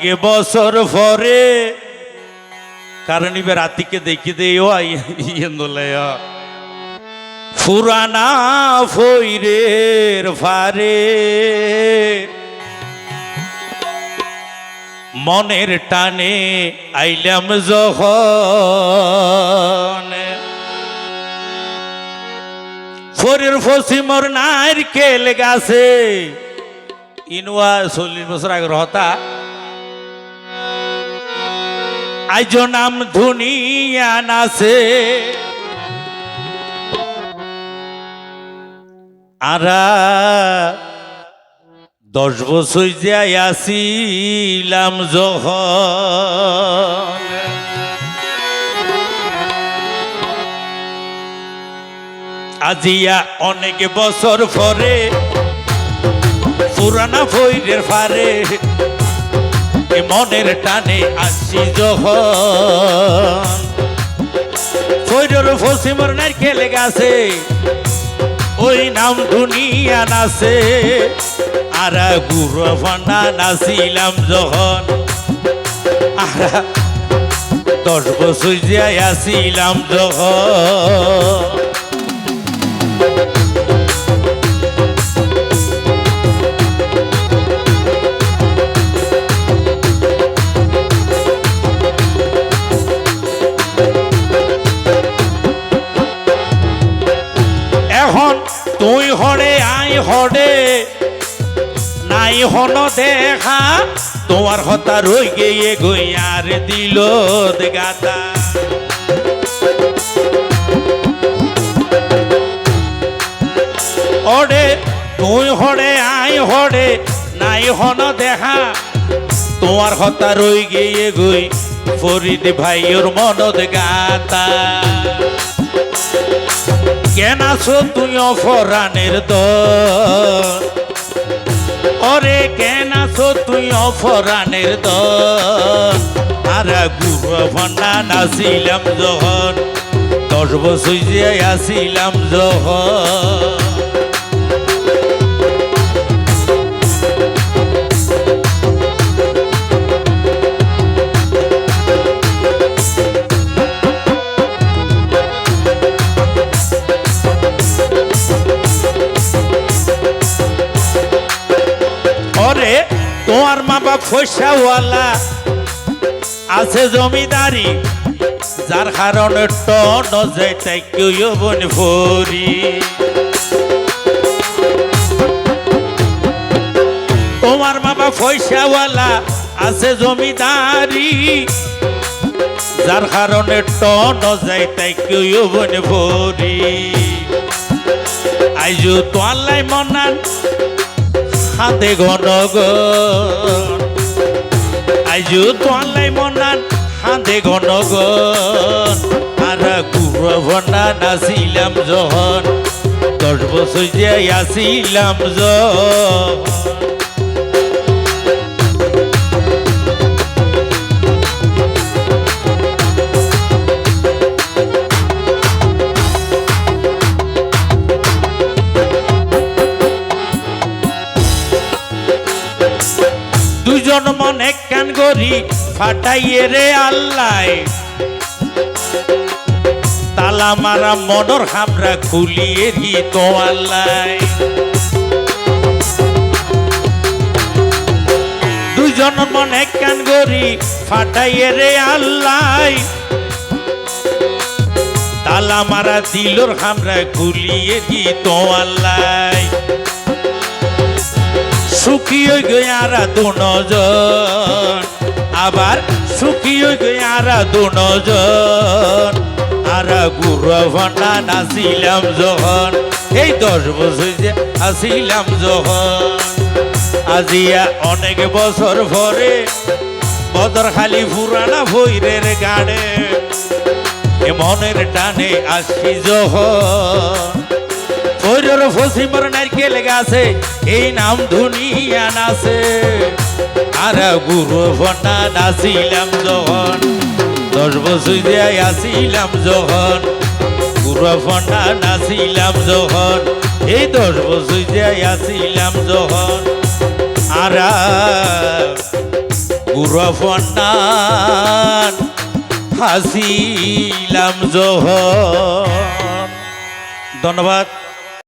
এ বছর পরে কারণ এবার রাতিকে দেখি দেও আইয়া ফুরানা ফইরের ফারে মনের টানে আইলাম যখন ফরির ফসিমর নারকেল গাছে ইনুয়া 40 বছর আগে হতা আজ নাম দুনিয়া নাছে আরা 10 বছর যাই আসিলাম যখন আজিয়া অনেক বছর পরে পুরানা ফইরের ফারে মনের টানে আসি যখন ফইরের ফসিমর নারকেল গাছে ওই নাম দুনিয়া নাচে আরা গুরু ফান্ডা নাচিলাম যখন আরা 10 বছর যাই আসিলাম যখন এখন তুই হরে আই হরে নাই হন দেখা তোমার হতা রই গিয়ে গইয়ার দিল গাতা ওরে তুই হরে আই হরে নাই হন দেখা তোমার হতা রই গিয়ে গই ফরিদ ভাইয়ের মনত গাতা কেন আছো তুই অফরানের দল ওরে কেন আছো তুই অফরানের দল আর গুরু ফান্ডা নাচিলাম যখন 10 বছর যে আসিলাম যখন তোমার মা বাপ পয়সাওয়ালা আছে জমিদারি যার কারণে টন যাইতে কেউ বন ভরি তোমার মা বাপ পয়সাওয়ালা আছে জমিদারি যার কারণে টন যাইতে কেউ বন ভরি আইজু তোয়াল্লাই মনান হাতে ঘনগণ আইজু তোয়ালাই মনান হাতে ঘনগণ আর গুরু ভন্ডা নাচিলাম যখন 10 বছর যাই আসিলাম যখন দুজন মন এক কান গরি ফাটাইয়ে রে আল্লাহ তালা মারা মনর হামরা খুলিয়ে রি তো আল্লাহ দুজন মন এক কান গরি ফাটাইয়ে রে আল্লাহ তালা মারা দিলর হামরা খুলিয়ে রি তো আল্লাহ সুখিয়ে গয়ারা দুজন আবার সুখিয়ে গয়ারা দুজন আর গুরু ফান্ডা নাচিলাম যখন এই 10 বছর যে আসিলাম যখন আজিয়া অনেক বছর পরে বদরখালি পুরানা ভৈরের গাড়ে মনের টানে আসি যখন ফইরের ফসিমর নারকেল গাছে এই নাম দুনিয়া নাচে আর গুরু ফান্ডা নাচিলাম যখন 10 বছর যাই আসিলাম যখন গুরু ফান্ডা নাচিলাম যখন এই 10 বছর যাই আসিলাম যখন আর বুড়ো ফন্নান হাসিলাম জহর। ধন্যবাদ।